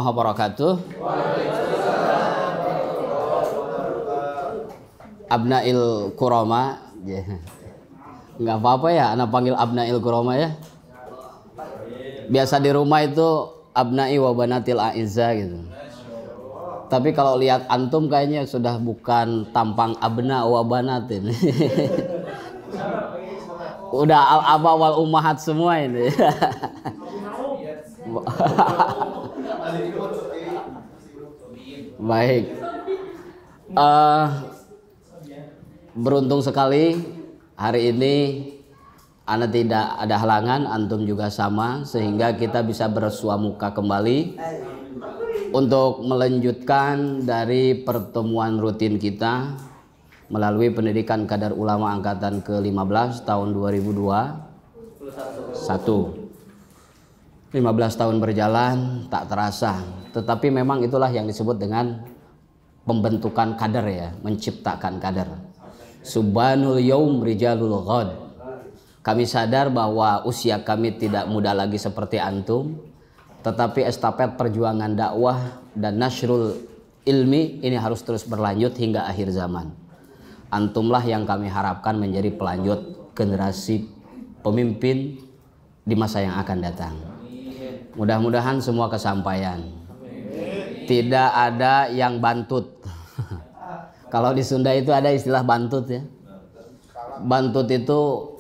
Wabarakatuh. Abnail Kuroma, nggak apa-apa ya, anak panggil Abnail Kuroma ya. Biasa di rumah itu Abnai wa banatil Aizza gitu. Tapi kalau lihat antum kayaknya sudah bukan tampang abna wa banatin. Udah al-aba wal ummahat semua ini. Baik, beruntung sekali hari ini ana tidak ada halangan, antum juga sama, sehingga kita bisa bersua muka kembali untuk melanjutkan dari pertemuan rutin kita melalui pendidikan Kadar Ulama angkatan ke-15 tahun 2021. 15 tahun berjalan tak terasa, tetapi memang itulah yang disebut dengan pembentukan kadar ya, menciptakan kadar. Subhanul yaum rijalul ghad. Kami sadar bahwa usia kami tidak muda lagi seperti antum, tetapi estafet perjuangan dakwah dan nasrul ilmi ini harus terus berlanjut hingga akhir zaman. Antumlah yang kami harapkan menjadi pelanjut generasi pemimpin di masa yang akan datang. Mudah-mudahan semua kesampaian. Tidak ada yang bantut. Kalau di Sunda itu ada istilah bantut ya. Bantut itu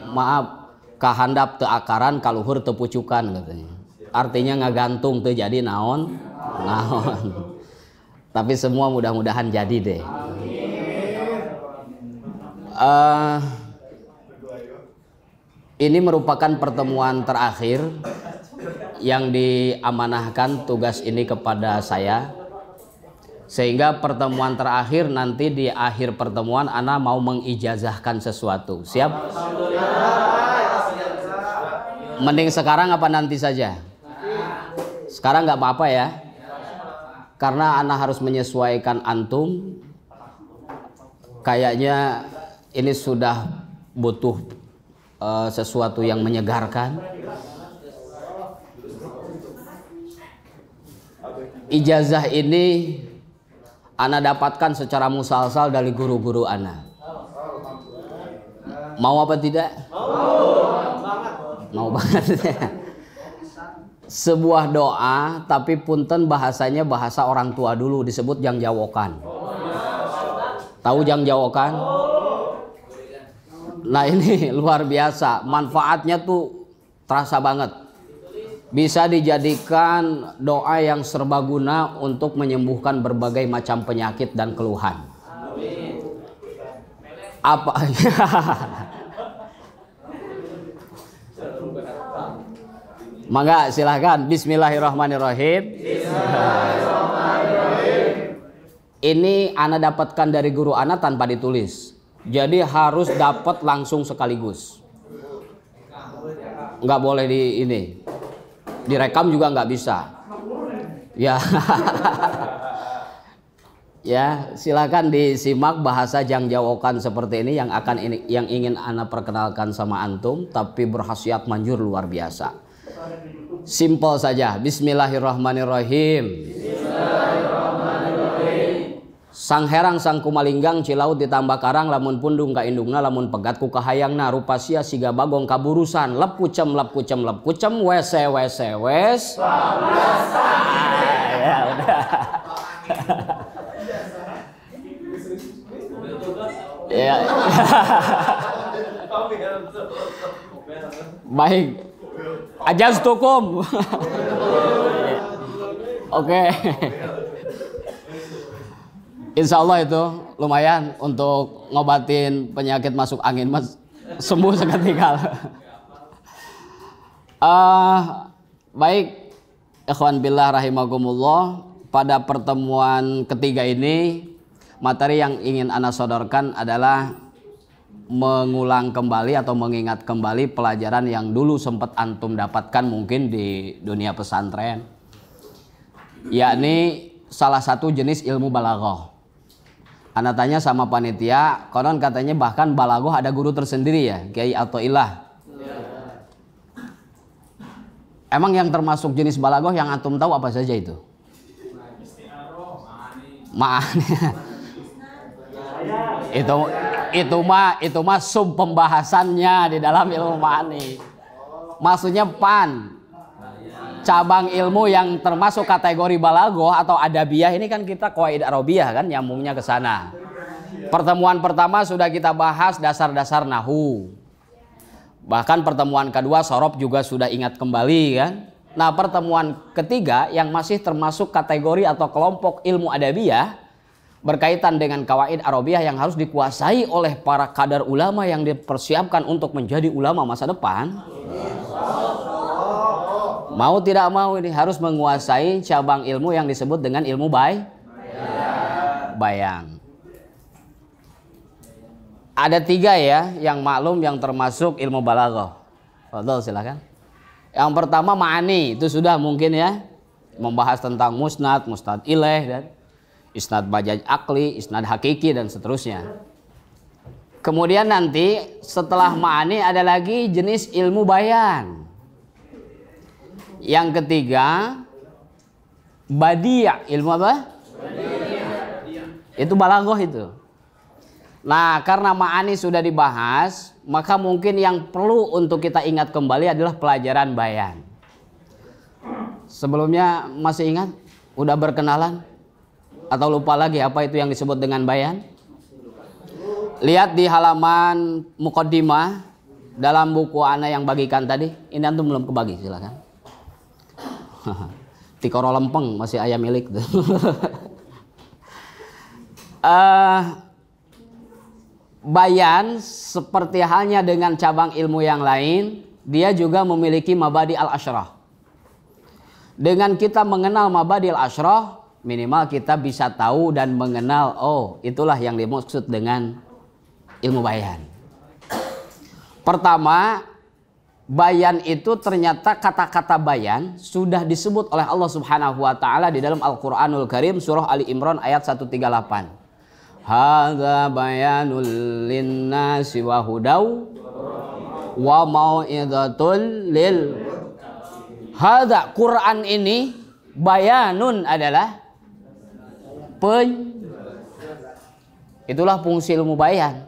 maaf, kahandap teu akaran, kaluhur teu pucukan katanya. Artinya ngagantung teu jadi naon. Tapi semua mudah-mudahan jadi deh. Ini merupakan pertemuan terakhir yang diamanahkan tugas ini kepada saya, sehingga pertemuan terakhir nanti di akhir pertemuan ana mau mengijazahkan sesuatu. Siap? Mending sekarang apa nanti saja? Sekarang nggak apa-apa ya, karena ana harus menyesuaikan antum. Kayaknya ini sudah butuh sesuatu yang menyegarkan. Ijazah ini ana dapatkan secara musalsal dari guru-guru ana. Mau apa tidak? Mau banget. Sebuah doa, tapi punten bahasanya bahasa orang tua dulu, disebut jangjawokan. Tahu jangjawokan? Nah ini luar biasa, manfaatnya tuh terasa banget. Bisa dijadikan doa yang serbaguna untuk menyembuhkan berbagai macam penyakit dan keluhan. Apa? Mangga silahkan. Bismillahirrahmanirrahim. Ini ana dapatkan dari guru ana tanpa ditulis. Jadi harus dapat langsung sekaligus. Nggak boleh direkam juga nggak bisa. Ya. Ya, silakan disimak bahasa jangjawokan seperti ini yang ingin ana perkenalkan sama antum, tapi berkhasiat manjur luar biasa. Simple saja. Bismillahirrahmanirrahim. Sang herang sang kumalinggang cilaut ditambah karang, lamun pundung ka indungna, lamun pegat ku kahayangna, rupa sia siga bagong kaburusan, lep kucem wese ya udah. Ya. Baik, ajaz tukum. Oke. Insya Allah itu lumayan untuk ngobatin penyakit masuk angin, mas, sembuh seketika. Baik, ikhwan billah rahimakumullah. Pada pertemuan ketiga ini, materi yang ingin ana sodorkan adalah mengulang kembali atau mengingat kembali pelajaran yang dulu sempat antum dapatkan mungkin di dunia pesantren, yakni salah satu jenis ilmu balaghah. Ana tanya sama panitia, konon katanya bahkan balaghah ada guru tersendiri ya, Kiai Athaillah. Emang yang termasuk jenis balaghah yang antum tahu apa saja itu? Ma'ani. itu mah sub pembahasannya di dalam ilmu ma'ani. Maksudnya cabang ilmu yang termasuk kategori balaghah atau adabiyah ini kan kita qawaid arabiyah kan nyambungnya ke sana. Pertemuan pertama sudah kita bahas dasar-dasar nahwu. Bahkan pertemuan kedua sorob juga sudah ingat kembali kan. Nah, pertemuan ketiga yang masih termasuk kategori atau kelompok ilmu adabiyah berkaitan dengan kawaid arabiyah yang harus dikuasai oleh para kadar ulama yang dipersiapkan untuk menjadi ulama masa depan. Mau tidak mau ini harus menguasai cabang ilmu yang disebut dengan ilmu bayan. Ada 3 ya yang maklum yang termasuk ilmu balaghah. Fadhol silakan. Yang pertama ma'ani, itu sudah mungkin ya membahas tentang musnad, mustad ilaih dan isnad bajaj akli, isnad hakiki dan seterusnya. Kemudian nanti setelah ma'ani ada lagi jenis ilmu bayan. Yang ketiga badiah, ilmu apa? Itu balaghah itu. Nah, karena ma'ani sudah dibahas, maka mungkin yang perlu untuk kita ingat kembali adalah pelajaran bayan. Sebelumnya masih ingat? Udah berkenalan? Atau lupa lagi apa itu yang disebut dengan bayan? Lihat di halaman muqaddimah dalam buku ana yang bagikan tadi. Ini antum belum kebagi, silakan. Tikoro lempeng masih ayam milik tuh. Bayan seperti halnya dengan cabang ilmu yang lain, dia juga memiliki mabadi al-asyrah. Dengan kita mengenal mabadi al-asyrah, minimal kita bisa tahu dan mengenal, oh itulah yang dimaksud dengan ilmu bayan. Pertama, bayan itu ternyata kata-kata bayan sudah disebut oleh Allah Subhanahu wa taala di dalam Al-Qur'anul Karim surah Ali Imran ayat 138. Hadza bayanul linnasi wa hudaw wa mau'izatul lil. Hadza Quran ini bayanun adalah itulah fungsi ilmu bayan.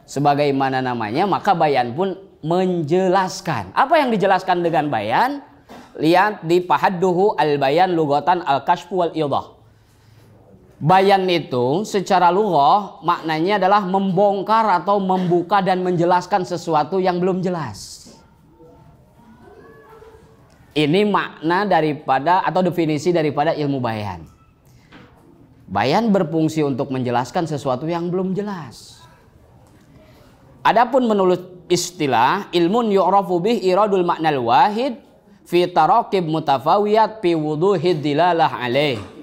Sebagaimana namanya, maka bayan pun menjelaskan. Apa yang dijelaskan dengan bayan? Lihat di Pahadduhu al-Bayan Lughatan al-Kashfu wal-Idah. Bayan itu secara lughah maknanya adalah membongkar atau membuka dan menjelaskan sesuatu yang belum jelas. Ini makna daripada atau definisi daripada ilmu bayan. Bayan berfungsi untuk menjelaskan sesuatu yang belum jelas. Adapun menurut istilah ilmun yu'rafu bih iradul maknal wahid fi taraqib mutafawiyat fi wuduhid dilalah alaih.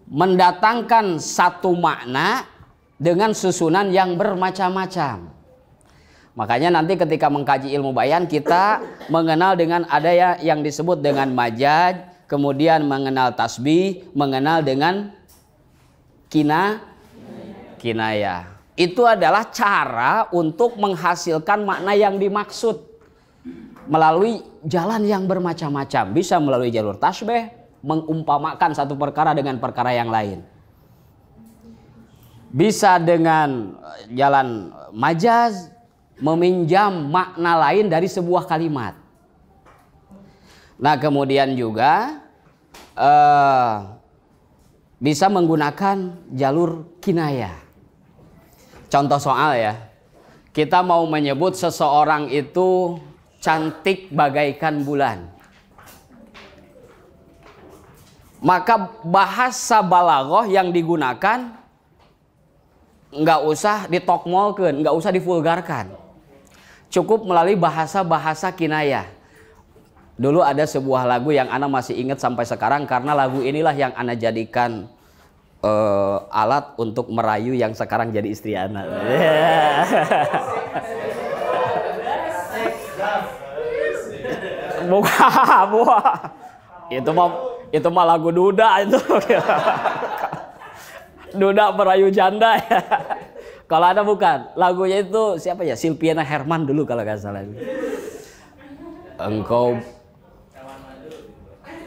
Mendatangkan satu makna dengan susunan yang bermacam-macam. Makanya nanti ketika mengkaji ilmu bayan kita mengenal dengan ada yang disebut dengan majaz, kemudian mengenal tasbih, mengenal dengan kinayah. Itu adalah cara untuk menghasilkan makna yang dimaksud melalui jalan yang bermacam-macam. Bisa melalui jalur tasbih, mengumpamakan satu perkara dengan perkara yang lain. Bisa dengan jalan majaz, meminjam makna lain dari sebuah kalimat. Nah, kemudian juga bisa menggunakan jalur kinayah. Contoh soal ya, kita mau menyebut seseorang itu cantik bagaikan bulan. Maka bahasa balaghah yang digunakan nggak usah ditokmolkeun, nggak usah divulgarkan. Cukup melalui bahasa-bahasa kinayah. Dulu ada sebuah lagu yang ana masih ingat sampai sekarang karena lagu inilah yang ana jadikan alat untuk merayu yang sekarang jadi istri ana. Itu mah lagu Duda itu. Duda merayu janda ya. Kalau ada bukan, lagunya itu siapa ya? Silviana Herman dulu kalau nggak salah.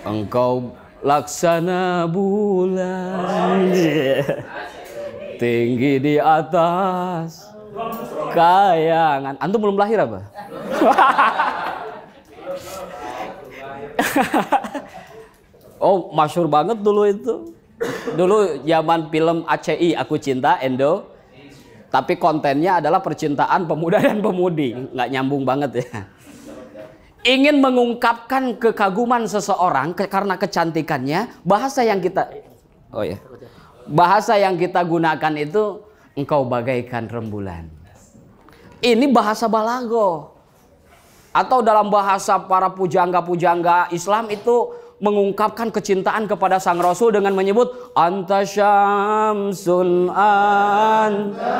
Engkau laksana bulan tinggi di atas kayangan. Antum belum lahir apa? Oh, masyhur banget dulu itu. Dulu zaman film ACI, Aku Cinta Indo. Tapi kontennya adalah percintaan pemuda dan pemudi. Nggak nyambung banget ya. Ingin mengungkapkan kekaguman seseorang karena kecantikannya, bahasa yang kita gunakan itu engkau bagaikan rembulan. Ini bahasa balago. Atau dalam bahasa para pujangga-pujangga Islam itu mengungkapkan kecintaan kepada sang Rasul dengan menyebut anta syamsun anta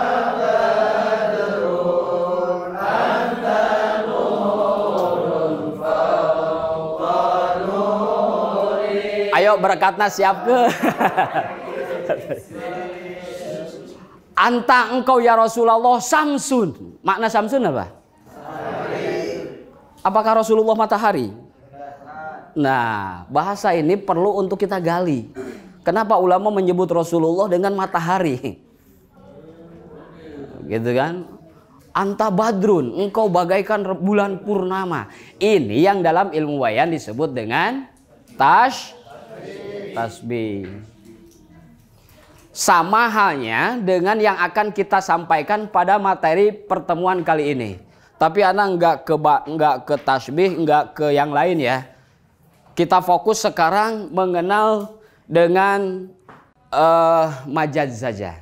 badrun anta nurun fawqa nuri. Ayo berekatna siap ke. Anta engkau ya Rasulullah samsun. Makna samsun apa? Apakah Rasulullah matahari? Nah, bahasa ini perlu untuk kita gali. Kenapa ulama menyebut Rasulullah dengan matahari? Gitu kan? Anta badrun, engkau bagaikan bulan purnama. Ini yang dalam ilmu bayan disebut dengan tasbih. Sama halnya dengan yang akan kita sampaikan pada materi pertemuan kali ini. Tapi anak enggak ke tasbih, enggak ke yang lain ya. Kita fokus sekarang mengenal dengan majaz saja.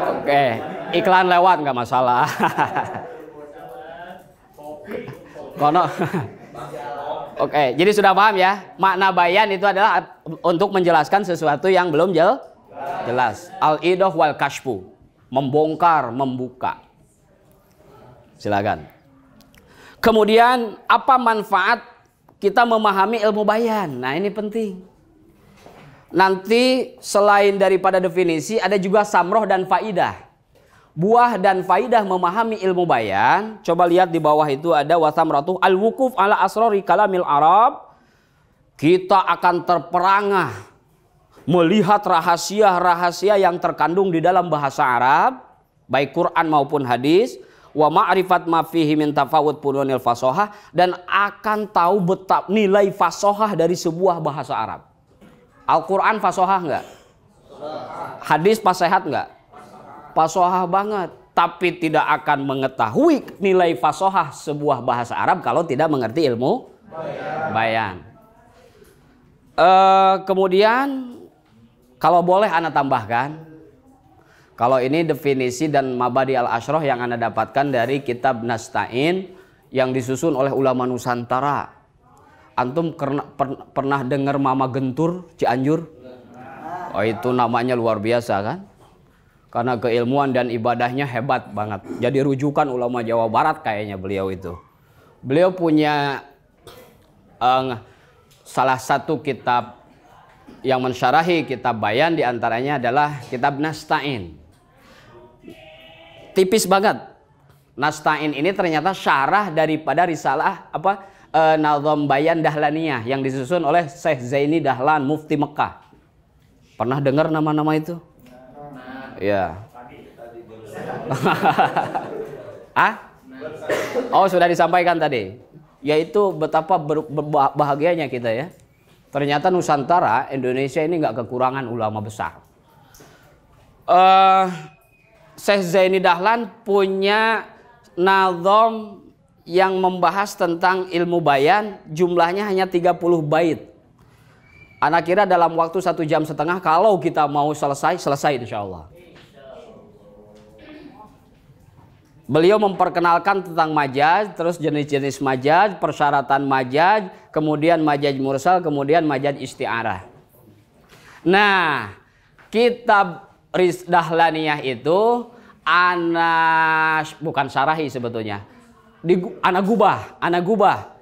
Oke, iklan lewat nggak masalah. Kono. Oke, jadi sudah paham ya. Makna bayan itu adalah untuk menjelaskan sesuatu yang belum jelas. Al-idah wal kashfu, membongkar, membuka. Silakan. Kemudian apa manfaat kita memahami ilmu bayan? Nah, ini penting. Nanti selain daripada definisi ada juga samroh dan faidah. Buah dan faidah memahami ilmu bayan. Coba lihat di bawah itu ada wasamratu al-wukuf ala asrori kalamil Arab. Kita akan terperangah melihat rahasia-rahasia yang terkandung di dalam bahasa Arab, baik Quran maupun hadis. Wa ma'rifat ma fihi min tafawud fununil fasohah, dan akan tahu betapa nilai fasohah dari sebuah bahasa Arab. Al-Quran fasohah enggak? Hadis fasehat enggak? Fasohah banget. Tapi tidak akan mengetahui nilai fasohah sebuah bahasa Arab kalau tidak mengerti ilmu bayan. Kemudian kalau boleh ana tambahkan, kalau ini definisi dan mabadi al-asyroh yang Anda dapatkan dari kitab Nasta'in yang disusun oleh ulama Nusantara. Antum pernah dengar Mama Gentur Cianjur? Oh, itu namanya luar biasa kan? Karena keilmuan dan ibadahnya hebat banget. Jadi rujukan ulama Jawa Barat kayaknya beliau itu. Beliau punya salah satu kitab yang mensyarahi kitab bayan, diantaranya adalah kitab Nasta'in. Tipis banget. Nasta'in ini ternyata syarah daripada risalah Nazam Bayan Dahlaniyah yang disusun oleh Syekh Zaini Dahlan, Mufti Mekah. Pernah dengar nama-nama itu? Ya. Oh, sudah disampaikan tadi. Yaitu betapa bahagianya kita ya. Ternyata Nusantara, Indonesia ini nggak kekurangan ulama besar. Syekh Zaini Dahlan punya nazam yang membahas tentang ilmu bayan, jumlahnya hanya 30 bait. Anak kira dalam waktu 1,5 jam kalau kita mau selesai insya Allah. Beliau memperkenalkan tentang majaz, terus jenis-jenis majaz, persyaratan majaz, kemudian majaz mursal, kemudian majaz isti'arah. Nah, kitab Dahlaniyah itu bukan syarahi sebetulnya. Ana gubah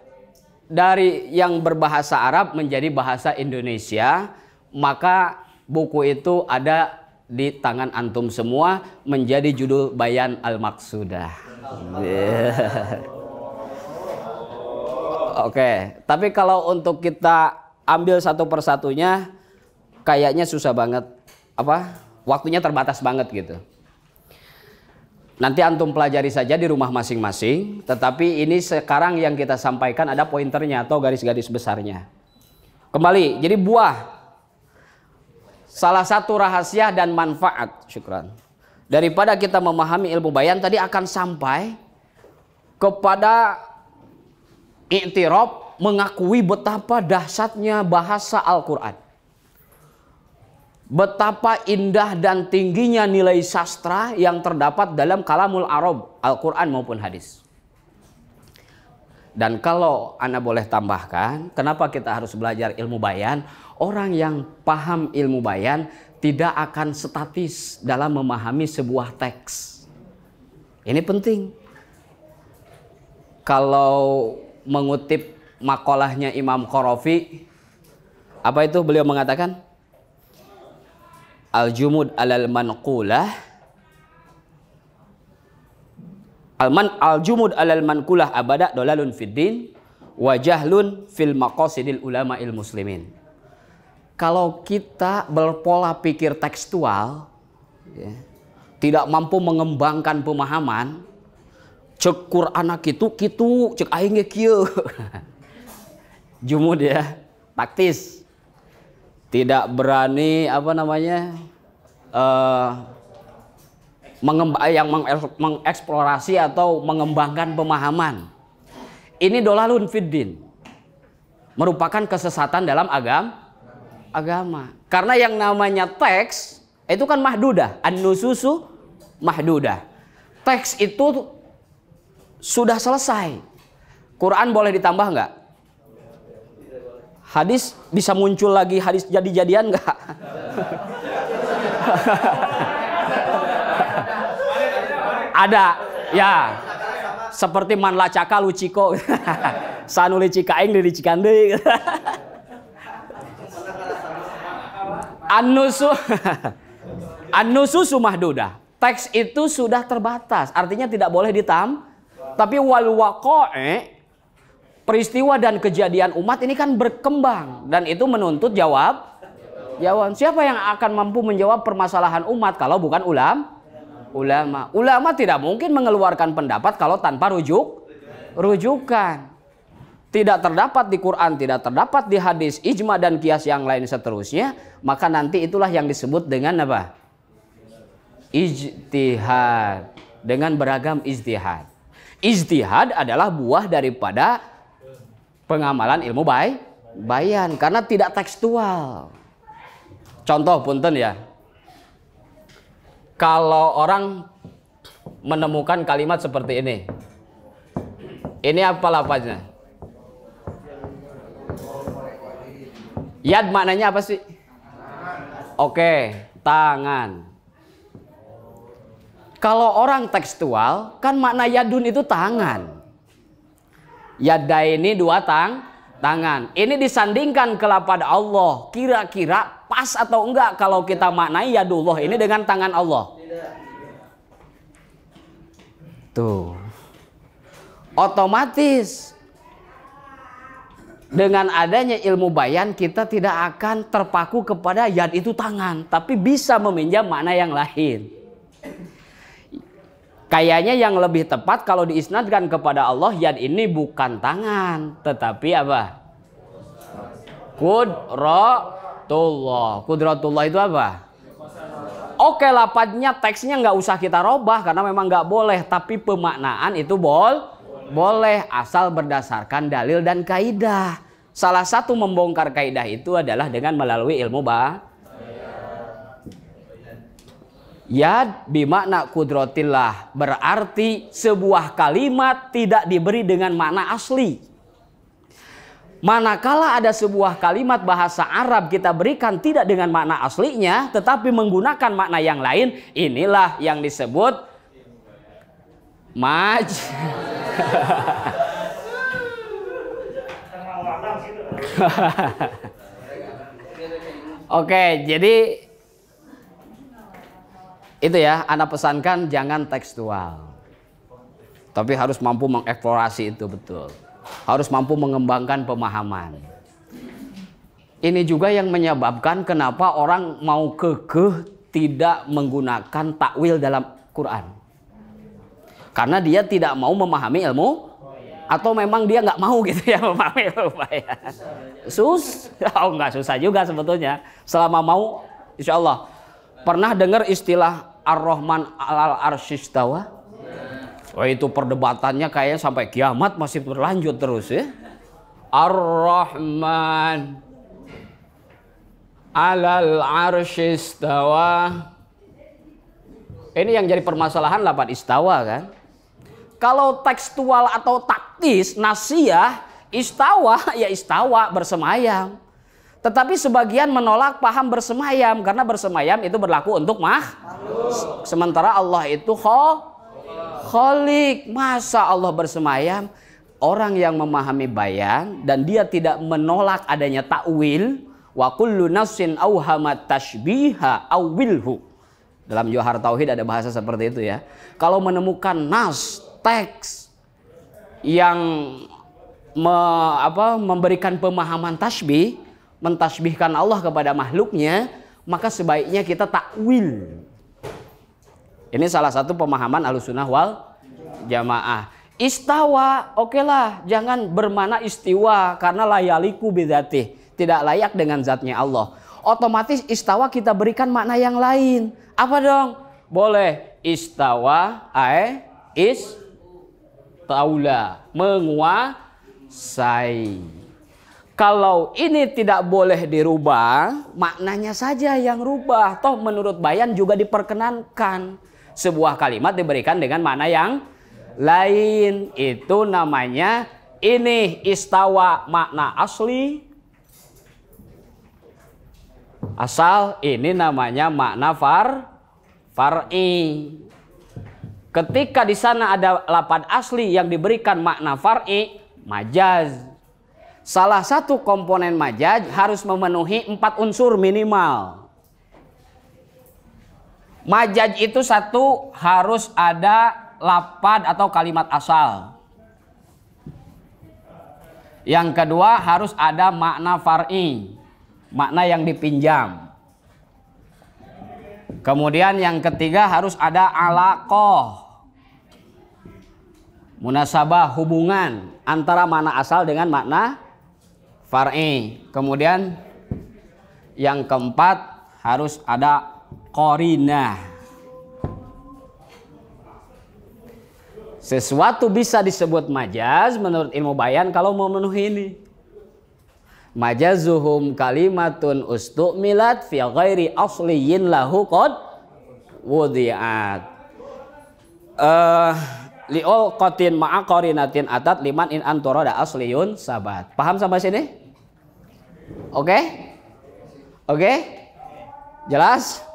dari yang berbahasa Arab menjadi bahasa Indonesia, maka buku itu ada di tangan antum semua menjadi judul Bayan Al-Maqsudah. Oke, tapi kalau untuk kita ambil satu persatunya kayaknya susah banget. Waktunya terbatas banget gitu. Nanti antum pelajari saja di rumah masing-masing. Tetapi ini sekarang yang kita sampaikan ada pointernya atau garis-garis besarnya. Kembali, jadi buah. Salah satu rahasia dan manfaat, syukran, daripada kita memahami ilmu bayan tadi akan sampai kepada i'tiraf, mengakui betapa dahsyatnya bahasa Al-Quran. Betapa indah dan tingginya nilai sastra yang terdapat dalam kalamul Arab, Al-Quran maupun hadis. Dan kalau Anda boleh tambahkan, kenapa kita harus belajar ilmu bayan? Orang yang paham ilmu bayan tidak akan statis dalam memahami sebuah teks. Ini penting. Kalau mengutip makalahnya Imam Qarafi, apa itu beliau mengatakan? Al-jumud alal manqulah, al-jumud alal manqulah abada dolalun fiddin wa jahlun fil maqasidil ulama'il muslimin. Kalau kita berpola pikir tekstual, ya, tidak mampu mengembangkan pemahaman, cek Quran kitu cek aing ge kieu. Jumud ya, taktis. Tidak berani mengeksplorasi atau mengembangkan pemahaman. Ini dolalun fiddin, merupakan kesesatan dalam agama. Karena yang namanya teks itu kan mahdudah, an-nususu mahdudah. Teks itu sudah selesai. Quran boleh ditambah nggak? Hadis bisa muncul lagi, hadis jadi-jadian nggak? Ada, ya. Seperti man lacaka luciko. Sanu licika aing di cikande. An-nususu mahdudah. Teks itu sudah terbatas, artinya tidak boleh tapi wal waqa'i, peristiwa dan kejadian umat ini kan berkembang dan itu menuntut jawaban. Siapa yang akan mampu menjawab permasalahan umat kalau bukan ulama? Ulama tidak mungkin mengeluarkan pendapat kalau tanpa rujukan. Tidak terdapat di Quran, tidak terdapat di hadis, ijma dan kias yang lain seterusnya, maka nanti itulah yang disebut dengan apa? Ijtihad. Dengan beragam ijtihad. Ijtihad adalah buah daripada pengamalan ilmu bayan karena tidak tekstual. Contoh punten ya. Kalau orang menemukan kalimat seperti ini. Ini apa lafaznya? Yad maknanya apa sih? Oke, tangan. Kalau orang tekstual kan makna yadun itu tangan. Yadaini dua tangan. Ini disandingkan kepada Allah. Kira-kira pas atau enggak kalau kita maknai yadullah ini dengan tangan Allah? Tuh. Otomatis dengan adanya ilmu bayan kita tidak akan terpaku kepada yad itu tangan, tapi bisa meminjam makna yang lain. Kayaknya yang lebih tepat kalau diisnadkan kepada Allah, yad ini bukan tangan, tetapi apa? Qudratullah. Qudratullah itu apa? Oke, lafadznya, teksnya nggak usah kita robah karena memang nggak boleh, tapi pemaknaan itu boleh asal berdasarkan dalil dan kaidah. Salah satu membongkar kaidah itu adalah dengan melalui ilmu yad bimakna kudratillah, berarti sebuah kalimat tidak diberi dengan makna asli. Manakala ada sebuah kalimat bahasa Arab kita berikan tidak dengan makna aslinya tetapi menggunakan makna yang lain, inilah yang disebut Oke, jadi itu ya, Anda pesankan jangan tekstual, tapi harus mampu mengeksplorasi itu betul. harus mampu mengembangkan pemahaman. Ini juga yang menyebabkan kenapa orang mau kekeh tidak menggunakan takwil dalam Quran. Karena dia tidak mau memahami ilmu, atau memang dia nggak mau gitu ya memahami ilmu bayan. Nggak susah juga sebetulnya. Selama mau, insya Allah. Pernah dengar istilah Ar-Rahman alal arsyistawa? Wah, itu perdebatannya kayaknya sampai kiamat masih berlanjut terus ya. Ar-Rahman alal arsyistawa. Ini yang jadi permasalahan lafaz istawa kan. Kalau tekstual atau taktis, nasiyah, istawa ya istawa, bersemayam. Tetapi sebagian menolak paham bersemayam karena bersemayam itu berlaku untuk sementara Allah itu Khalik. Masa Allah bersemayam? Orang yang memahami bayan dan dia tidak menolak adanya takwil, wa kullu nafsin auhamat tashbiha awilhu. Dalam Johar Tauhid ada bahasa seperti itu ya. Kalau menemukan nas, teks yang memberikan pemahaman tasbih, mentasbihkan Allah kepada makhluknya, maka sebaiknya kita takwil. Ini salah satu pemahaman Ahlussunnah wal Jamaah. Istawa, oke lah, jangan bermakna istiwa karena layaliku bidzatih, tidak layak dengan zatnya Allah. Otomatis istawa kita berikan makna yang lain. Apa dong? Boleh istawa taula, menguasai. Kalau ini tidak boleh dirubah, maknanya saja yang rubah. Toh menurut bayan juga diperkenankan. Sebuah kalimat diberikan dengan makna yang lain. Itu namanya ini istawa makna asli. Asal ini namanya makna far'i. Ketika di sana ada lafaz asli yang diberikan makna far'i, majaz. Salah satu komponen majaz harus memenuhi 4 unsur minimal. Majaz itu satu, harus ada lafaz atau kalimat asal. Yang kedua harus ada makna far'i, makna yang dipinjam. Kemudian yang ketiga harus ada alaqah, munasabah, hubungan antara makna asal dengan makna far'i. Kemudian yang keempat harus ada qarinah. Sesuatu bisa disebut majaz menurut ilmu bayan kalau memenuhi ini. Majazuhum kalimatun ustu'milat fi ghairi asliyin lahu qad wudi'at. Li'ul qatin ma'a qarinatin atat liman in anturada asliyun sabat. Paham sampai sini? Oke? Oke? Jelas?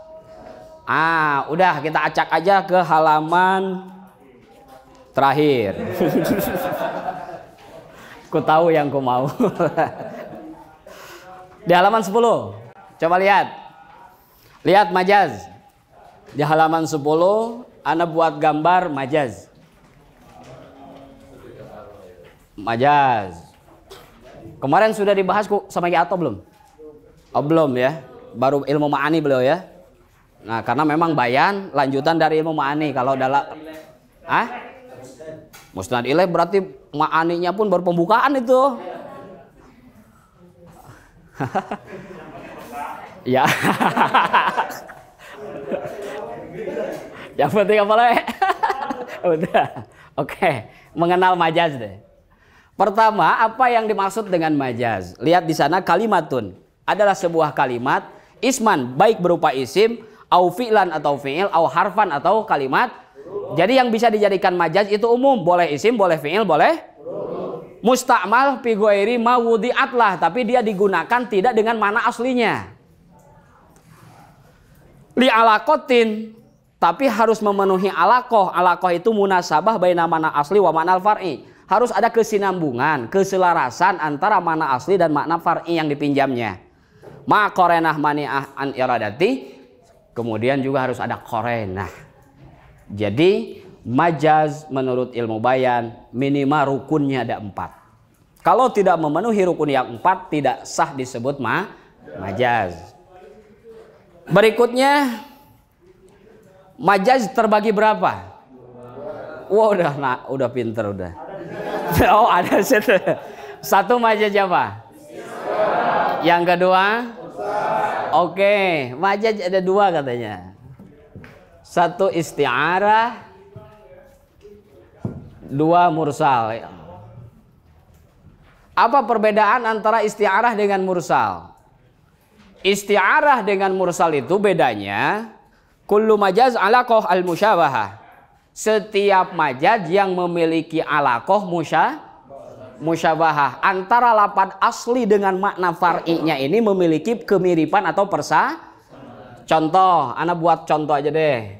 Udah kita acak aja ke halaman terakhir. Ku tahu yang ku mau. Di halaman 10. Coba lihat. Lihat majaz. Di halaman 10 ana buat gambar majaz. Majaz. Kemarin sudah dibahas sama Ki Ato belum? Oh, belum ya. Baru ilmu ma'ani beliau ya. Nah, karena memang bayan lanjutan dari ilmu ma'ani. Kalau dalam Musnad ilaih berarti ma'aninya pun baru pembukaan itu. Ya. Yang penting apa le? Udah. Oke, mengenal majaz deh. Pertama, apa yang dimaksud dengan majaz? Lihat di sana kalimatun adalah sebuah kalimat isman, baik berupa isim, au fi'lan atau fi'il, au harfan atau kalimat. Jadi yang bisa dijadikan majaz itu umum, boleh isim, boleh fi'il, boleh musta'mal fi ghairi ma wudi'at lah, tapi dia digunakan tidak dengan makna aslinya. Li alaqatin, tapi harus memenuhi alaqah. Alaqah itu munasabah baina makna asli wa makna far'i. Harus ada kesinambungan, keselarasan antara makna asli dan makna far'i yang dipinjamnya. Ma qarenah mani'ah an iradati, kemudian juga harus ada qarenah. Jadi majaz menurut ilmu bayan minimal rukunnya ada 4. Kalau tidak memenuhi rukun yang 4 tidak sah disebut majaz. Berikutnya, majaz terbagi berapa? Wah, udah pinter udah. Oh, ada satu majaz apa? Yang kedua? Oke, majaz ada 2 katanya. Satu isti'arah, 2 mursal. Apa perbedaan antara isti'arah dengan mursal? Isti'arah dengan mursal itu bedanya kullu majaz alaqah al-musyabahah. Setiap majaz yang memiliki alaqah musyabahah antara lafaz asli dengan makna far'inya ini memiliki kemiripan atau contoh, ana buat contoh aja deh.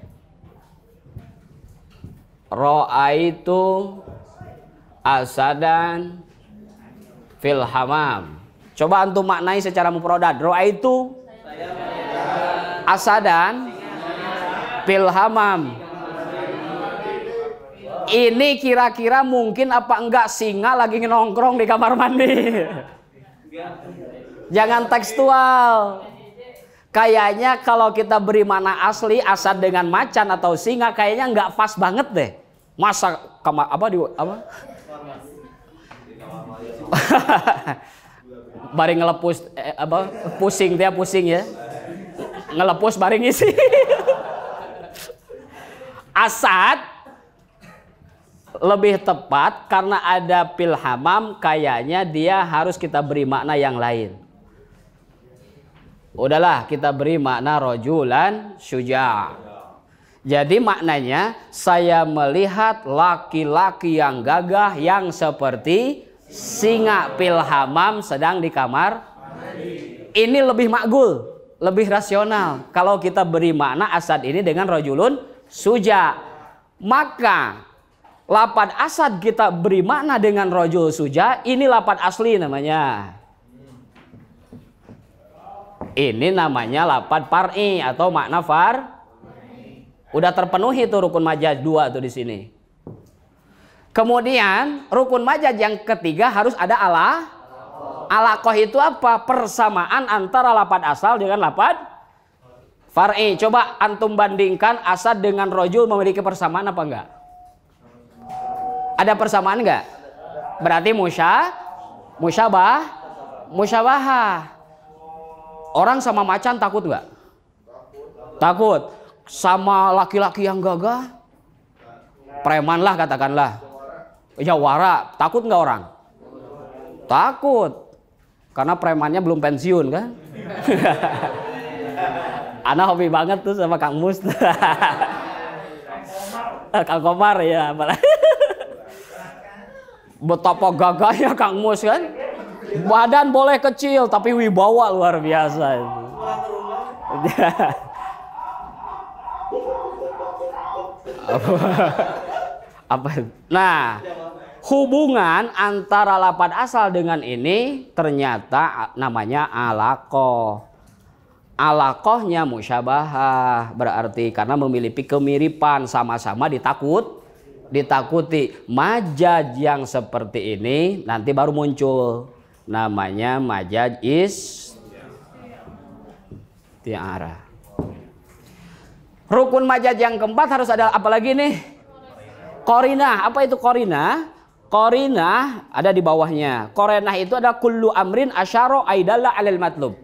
Ra'aitu asadan fil hamam. Coba antum maknai secara mufradat. Ra'aitu asadan fil hamam. Ini kira-kira mungkin apa enggak singa lagi nongkrong di kamar mandi? Jangan tekstual. Kayaknya kalau kita beri makna asli asad dengan macan atau singa kayaknya enggak pas banget deh. Masa bari ngelepus pusing dia pusing ya. Ngelepus bari ngisi. Asad lebih tepat karena ada fil hamam, kayaknya dia harus kita beri makna yang lain. Udahlah kita beri makna rojulan syuja'. Jadi maknanya saya melihat laki-laki yang gagah yang seperti singa fil hamam sedang di kamar. Ini lebih makgul, lebih rasional. Kalau kita beri makna asad ini dengan rojulun syuja', maka lafaz asad kita beri makna dengan rojul syuja', ini lafaz asli namanya. Ini namanya lafaz far'i atau makna Udah terpenuhi tuh rukun majaz 2 tuh di sini. Kemudian rukun majaz yang ketiga harus ada alaqah itu apa? Persamaan antara lafaz asal dengan lafaz far'i. Coba antum bandingkan asad dengan rojul memiliki persamaan apa enggak? Ada persamaan enggak? Berarti musyabahah. Orang sama macan takut enggak? Takut. Sama laki-laki yang gagah, preman lah katakanlah, jawara, takut nggak orang? Takut, karena premannya belum pensiun kan? Ana hobi banget tuh sama Kang Mus, Kang Komar ya, betapa gagahnya Kang Mus kan? Badan boleh kecil tapi wibawa luar biasa itu. Apa? Nah, hubungan antara lafaz asal dengan ini ternyata namanya alaqah. Alaqahnya musyabahah, berarti karena memiliki kemiripan, sama-sama ditakuti. Majaz yang seperti ini nanti baru muncul, namanya majaz isti'arah. Rukun majaz yang keempat harus ada apa lagi nih? Qarinah. Apa itu qarinah? Qarinah ada di bawahnya. Qarinah itu ada kullu amrin asyara aidalla 'alal matlub.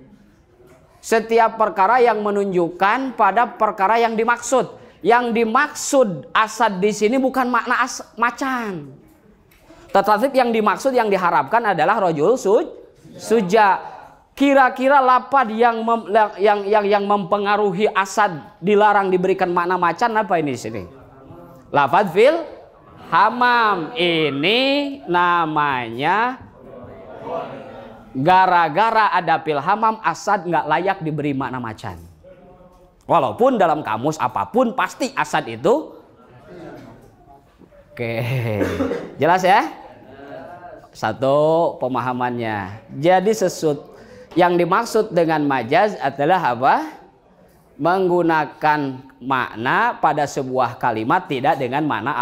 Setiap perkara yang menunjukkan pada perkara yang dimaksud. Yang dimaksud asad di sini bukan makna macan. Tetapi yang dimaksud, yang diharapkan adalah rojul syuja'. Kira-kira lafaz yang mempengaruhi asad dilarang diberikan makna macan apa ini di sini? Lafaz fil hamam. Ini namanya gara-gara ada fil hamam asad nggak layak diberi makna macan. Walaupun dalam kamus apapun pasti asad itu. Oke, jelas ya? Satu pemahamannya. Jadi yang dimaksud dengan majaz adalah apa? Menggunakan makna pada sebuah kalimat tidak dengan makna